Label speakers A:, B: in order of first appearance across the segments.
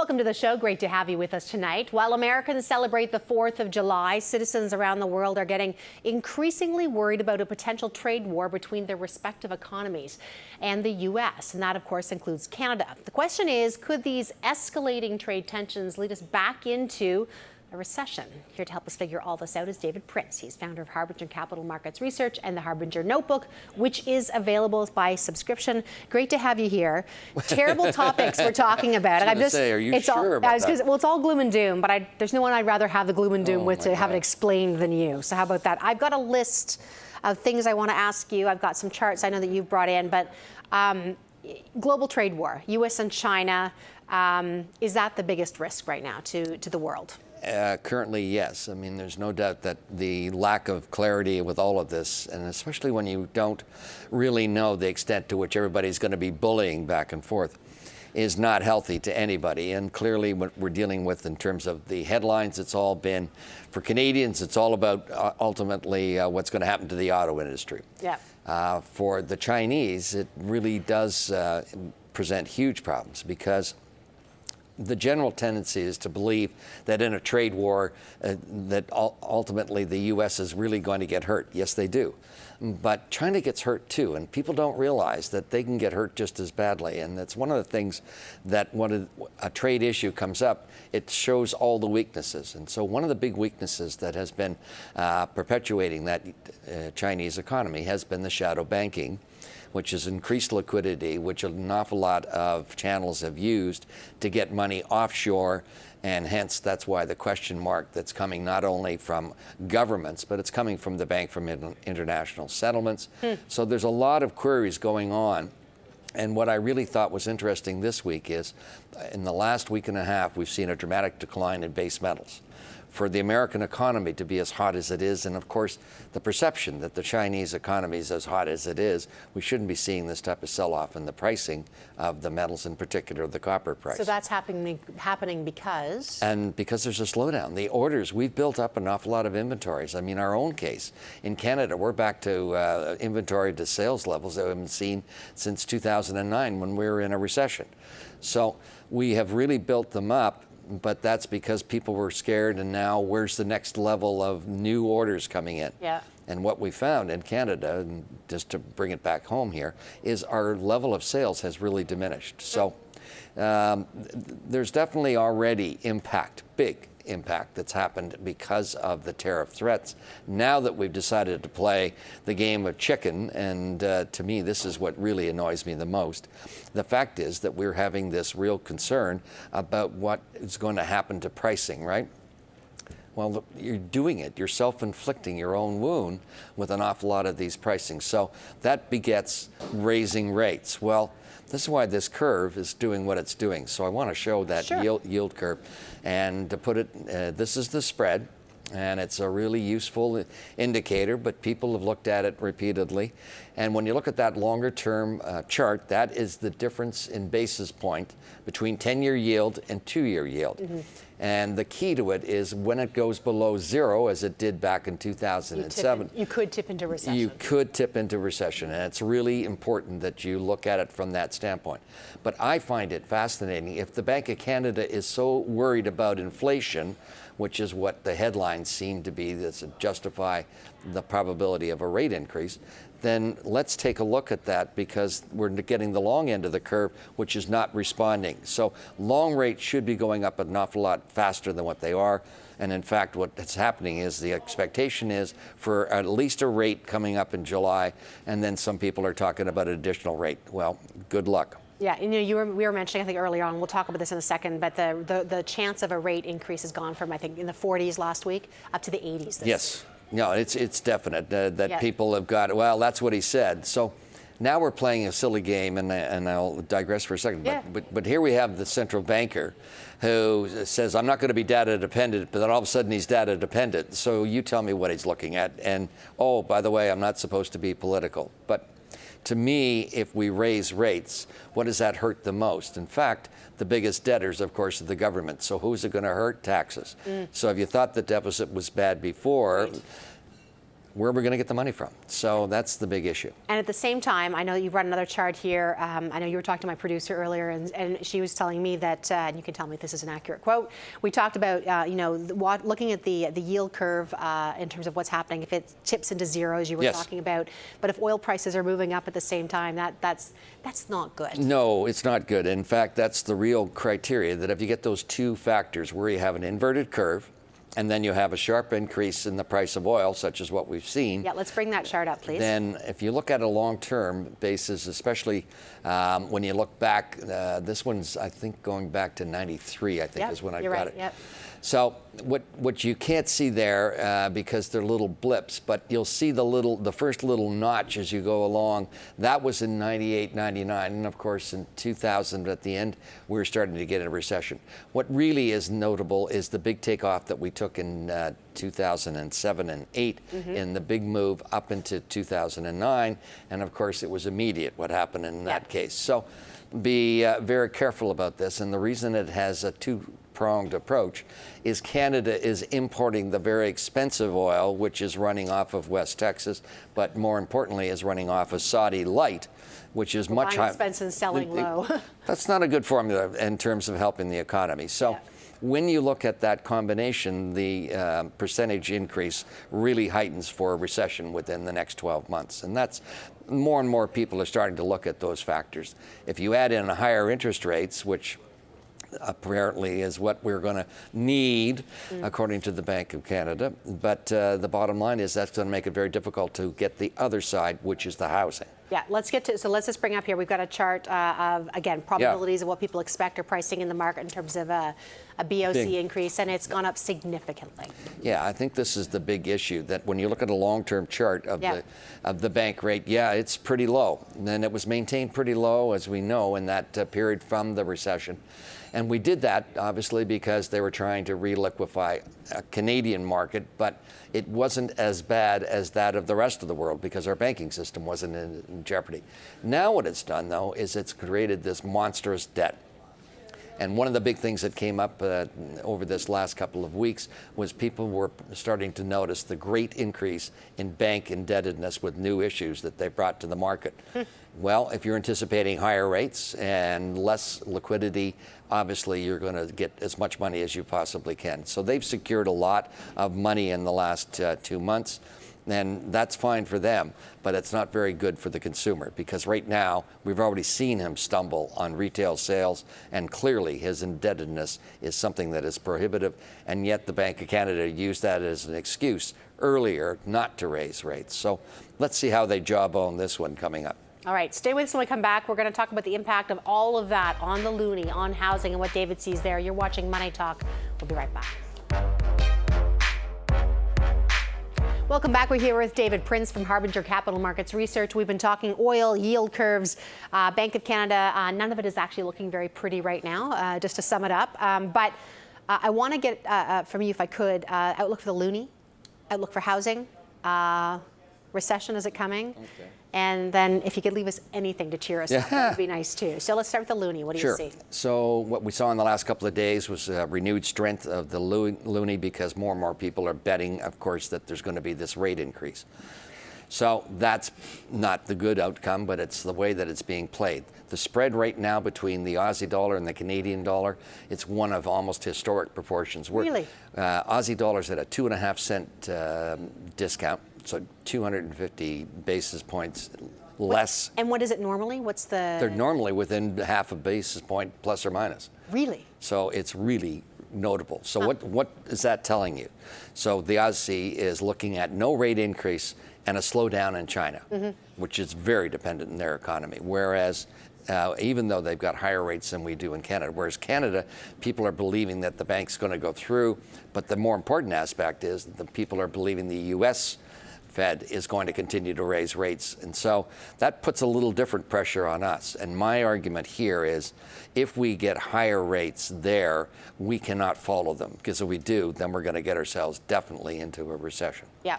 A: Welcome to the show. Great to have you with us tonight. While Americans celebrate the 4th of July, citizens around the world are getting increasingly worried about a potential trade war between their respective economies and the U.S. And that, of course, includes Canada. The question is, could these escalating trade tensions lead us back into a recession? Here to help us figure all this out is David Prince. He's founder of Harbinger Capital Markets Research and the Harbinger Notebook, which is available by subscription. Great to have you here. Terrible topics we're talking about.
B: Are you sure about that?
A: Well, it's all gloom and doom, but there's no one I'd rather have the gloom and doom with to have it explained than you. So how about that? I've got a list of things I want to ask you. I've got some charts I know that you've brought in, but global trade war, U.S. and China, is that the biggest risk right now to the world?
B: Currently, yes. I mean, there's no doubt that the lack of clarity with all of this, and especially when you don't really know the extent to which everybody's going to be bullying back and forth, is not healthy to anybody. And clearly what we're dealing with in terms of the headlines, it's all been, for Canadians, it's all about ultimately what's going to happen to the auto industry. Yeah. For the Chinese, it really does present huge problems because the general tendency is to believe that in a trade war that ultimately the U.S. is really going to get hurt. Yes, they do. But China gets hurt too, and people don't realize that they can get hurt just as badly. And that's one of the things that when a trade issue comes up, it shows all the weaknesses. And so one of the big weaknesses that has been perpetuating that Chinese economy has been the shadow banking, which has increased liquidity, which an awful lot of channels have used to get money offshore. And hence, that's why the question mark that's coming not only from governments, but it's coming from the Bank for International Settlements. So there's a lot of queries going on. And what I really thought was interesting this week is, in the last week and a half, we've seen a dramatic decline in base metals. For the American economy to be as hot as it is, and of course the perception that the Chinese economy is as hot as it is, we shouldn't be seeing this type of sell-off in the pricing of the metals, in particular the copper price.
A: So that's happening because?
B: And because there's a slowdown. The orders, we've built up an awful lot of inventories. I mean, our own case, in Canada, we're back to inventory to sales levels that we haven't seen since 2009 when we were in a recession. So we have really built them up. But that's because people were scared, and now where's the next level of new orders coming in? Yeah. And what we found in Canada, and just to bring it back home here, is our level of sales has really diminished. So there's definitely already impact, big impact that's happened because of the tariff threats. Now that we've decided to play the game of chicken, and to me this is what really annoys me the most, the fact is that we're having this real concern about what is going to happen to pricing, right? Well, you're doing it. You're self-inflicting your own wound with an awful lot of these pricing. So that begets raising rates. Well, this is why this curve is doing what it's doing. So I want to show that yield curve. And to put it, this is the spread. And it's a really useful indicator, but people have looked at it repeatedly. And when you look at that longer-term chart, that is the difference in basis point between 10-year yield and 2-year yield. And the key to it is when it goes below zero, as it did back in 2007.
A: You could tip into recession.
B: You could tip into recession, and it's really important that you look at it from that standpoint. But I find it fascinating. If the Bank of Canada is so worried about inflation, which is what the headlines seem to be, that justify the probability of a rate increase, then let's take a look at that, because we're getting the long end of the curve, which is not responding. So long rates should be going up an awful lot faster than what they are. And in fact, what's happening is the expectation is for at least a rate coming up in July, and then some people are talking about an additional rate. Well, good luck.
A: Yeah, we were mentioning, I think earlier on, we'll talk about this in a second, but the chance of a rate increase has gone from, I think, in the 40s last week up to the 80s.
B: Yes. No, it's definite that people have got, well, that's what he said. So now we're playing a silly game, and I'll digress for a second. Yeah. But here we have the central banker who says, I'm not going to be data dependent, but then all of a sudden he's data dependent. So you tell me what he's looking at. And, oh, by the way, I'm not supposed to be political. But to me, if we raise rates, what does that hurt the most? In fact, the biggest debtors, of course, are the government. So who's it going to hurt? Taxes. So if you thought the deficit was bad before, where are we going to get the money from? So that's the big issue.
A: And at the same time, I know you've run another chart here. I know you were talking to my producer earlier, and she was telling me that, and you can tell me if this is an accurate quote. We talked about, looking at the yield curve in terms of what's happening. If it tips into zero, as you were talking about, but if oil prices are moving up at the same time, that's not good.
B: No, it's not good. In fact, that's the real criteria. That if you get those two factors, where you have an inverted curve, and then you have a sharp increase in the price of oil, such as what we've seen.
A: Yeah, let's bring that chart up, please.
B: Then if you look at a long-term basis, especially when you look back, this one's, I think, going back to 93, I think is when I got it.
A: Yep.
B: So what you can't see there because they're little blips, but you'll see the first little notch as you go along. That was in 98, 99, and of course in 2000 at the end we were starting to get a recession. What really is notable is the big takeoff that we took in 2007 and 8 in the big move up into 2009, and of course it was immediate what happened in that case. So be very careful about this, and the reason it has a two-pronged approach is Canada is importing the very expensive oil, which is running off of West Texas, but more importantly is running off of Saudi Light, which is much higher.
A: Expensive and selling low.
B: That's not a good formula in terms of helping the economy. So when you look at that combination, the percentage increase really heightens for a recession within the next 12 months. And that's more and more people are starting to look at those factors. If you add in higher interest rates, which apparently is what we're going to need, according to the Bank of Canada. But the bottom line is that's going to make it very difficult to get the other side, which is the housing.
A: Yeah, let's just bring up here, we've got a chart of, again, probabilities of what people expect or pricing in the market in terms of a BOC increase, and it's gone up significantly. Yeah,
B: I think this is the big issue, that when you look at a long-term chart of the bank rate, it's pretty low. And then it was maintained pretty low, as we know, in that period from the recession. And we did that, obviously, because they were trying to reliquefy a Canadian market, but it wasn't as bad as that of the rest of the world because our banking system wasn't in jeopardy. Now what it's done, though, is it's created this monstrous debt. And one of the big things that came up over this last couple of weeks was people were starting to notice the great increase in bank indebtedness with new issues that they brought to the market. Well, if you're anticipating higher rates and less liquidity, obviously you're going to get as much money as you possibly can. So they've secured a lot of money in the last 2 months. And that's fine for them, but it's not very good for the consumer because right now we've already seen him stumble on retail sales, and clearly his indebtedness is something that is prohibitive, and yet the Bank of Canada used that as an excuse earlier not to raise rates. So let's see how they jawbone this one coming up.
A: All right, stay with us when we come back. We're going to talk about the impact of all of that on the loonie, on housing, and what David sees there. You're watching Money Talk. We'll be right back. Welcome back. We're here with David Prince from Harbinger Capital Markets Research. We've been talking oil, yield curves, Bank of Canada. None of it is actually looking very pretty right now, just to sum it up. But I want to get from you, if I could, outlook for the loonie, outlook for housing, recession, is it coming? Okay. And then if you could leave us anything to cheer us up, that would be nice too. So let's start with the loonie. What do you see?
B: So what we saw in the last couple of days was renewed strength of the loonie because more and more people are betting, of course, that there's going to be this rate increase. So that's not the good outcome, but it's the way that it's being played. The spread right now between the Aussie dollar and the Canadian dollar, it's one of almost historic proportions.
A: Really?
B: Aussie dollar's at a 2.5 cent discount. So 250 basis points less.
A: And what is it normally? What's the...
B: They're normally within half a basis point plus or minus.
A: Really?
B: So it's really notable. So what is that telling you? So the Aussie is looking at no rate increase and a slowdown in China, which is very dependent in their economy. Whereas even though they've got higher rates than we do in Canada. Whereas Canada, people are believing that the bank's going to go through, but the more important aspect is that the people are believing the U.S. Fed is going to continue to raise rates. And so that puts a little different pressure on us. And my argument here is if we get higher rates there, we cannot follow them. Because if we do, then we're going to get ourselves definitely into a recession.
A: Yeah.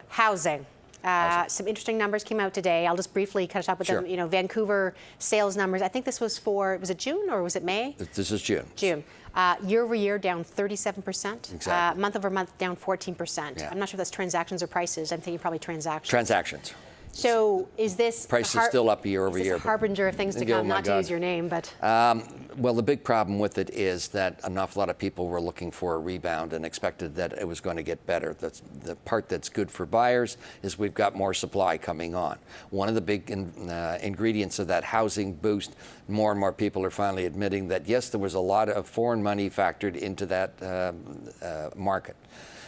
A: Housing. Some interesting numbers came out today. I'll just briefly catch up with them. You know, Vancouver sales numbers. I think this was for, was it June or was it May?
B: This is June.
A: June. Year over year, down 37%.
B: Exactly.
A: Month over month, down 14%.
B: Yeah.
A: I'm not sure if that's transactions or prices. I'm thinking probably transactions.
B: Transactions.
A: So is this
B: Price is still up year over year.
A: Is this a harbinger of things to
B: Oh
A: come?
B: my
A: Not to
B: God.
A: use your name, but
B: Well, the big problem with it is that an awful lot of people were looking for a rebound and expected that it was going to get better. That's the part that's good for buyers is we've got more supply coming on. One of the big ingredients of that housing boost, more and more people are finally admitting that, yes, there was a lot of foreign money factored into that market.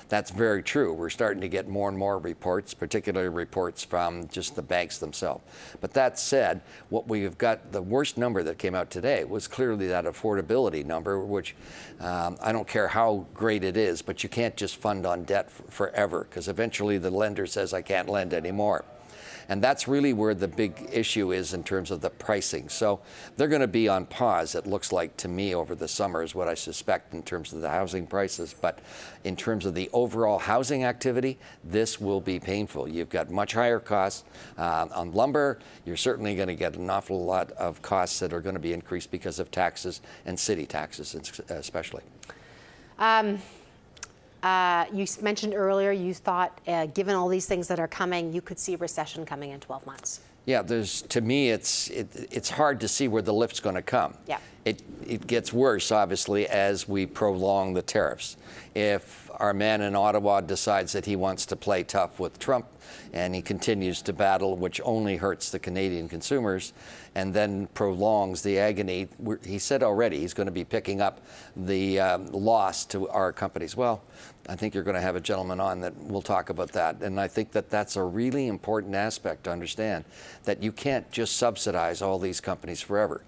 B: That's very true. We're starting to get more and more reports, particularly reports from just the banks themselves. But that said, what we've got, the worst number that came out today was clearly that affordability number, which I don't care how great it is, but you can't just fund on debt forever, because eventually the lender says, I can't lend anymore. And that's really where the big issue is in terms of the pricing. So they're going to be on pause, it looks like to me, over the summer is what I suspect in terms of the housing prices. But in terms of the overall housing activity, this will be painful. You've got much higher costs on lumber. You're certainly going to get an awful lot of costs that are going to be increased because of taxes and city taxes especially.
A: you mentioned earlier you thought, given all these things that are coming, you could see a recession coming in 12 months.
B: Yeah, to me, it's hard to see where the lift's going to come.
A: Yeah.
B: It gets worse, obviously, as we prolong the tariffs. If our man in Ottawa decides that he wants to play tough with Trump and he continues to battle, which only hurts the Canadian consumers, and then prolongs the agony, he said already he's going to be picking up the loss to our companies. Well, I think you're going to have a gentleman on that will talk about that. And I think that that's a really important aspect to understand, that you can't just subsidize all these companies forever.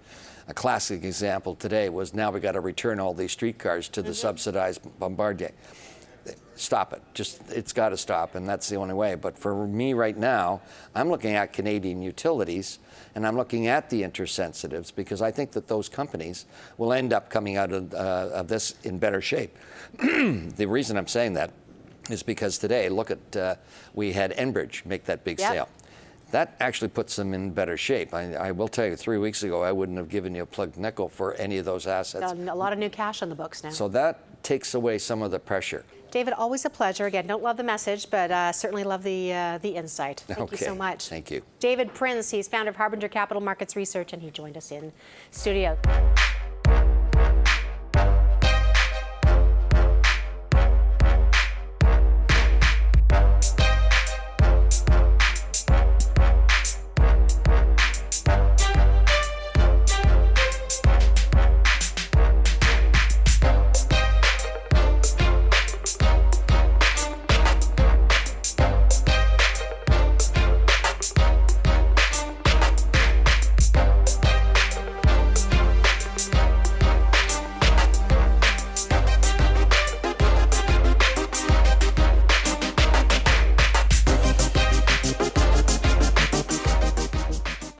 B: A classic example today was now we got to return all these streetcars to the subsidized Bombardier. Stop it. It's got to stop, and that's the only way. But for me right now, I'm looking at Canadian utilities, and I'm looking at the intersensitives, because I think that those companies will end up coming out of this in better shape. The reason I'm saying that is because today, look at, we had Enbridge make that big sale. That actually puts them in better shape. I will tell you, 3 weeks ago, I wouldn't have given you a plugged nickel for any of those assets.
A: A lot of new cash on the books now.
B: So that takes away some of the pressure.
A: David, always a pleasure. Again, don't love the message, but certainly love the insight. Thank you so much.
B: Thank you.
A: David Prince, he's founder of Harbinger Capital Markets Research, and he joined us in studio.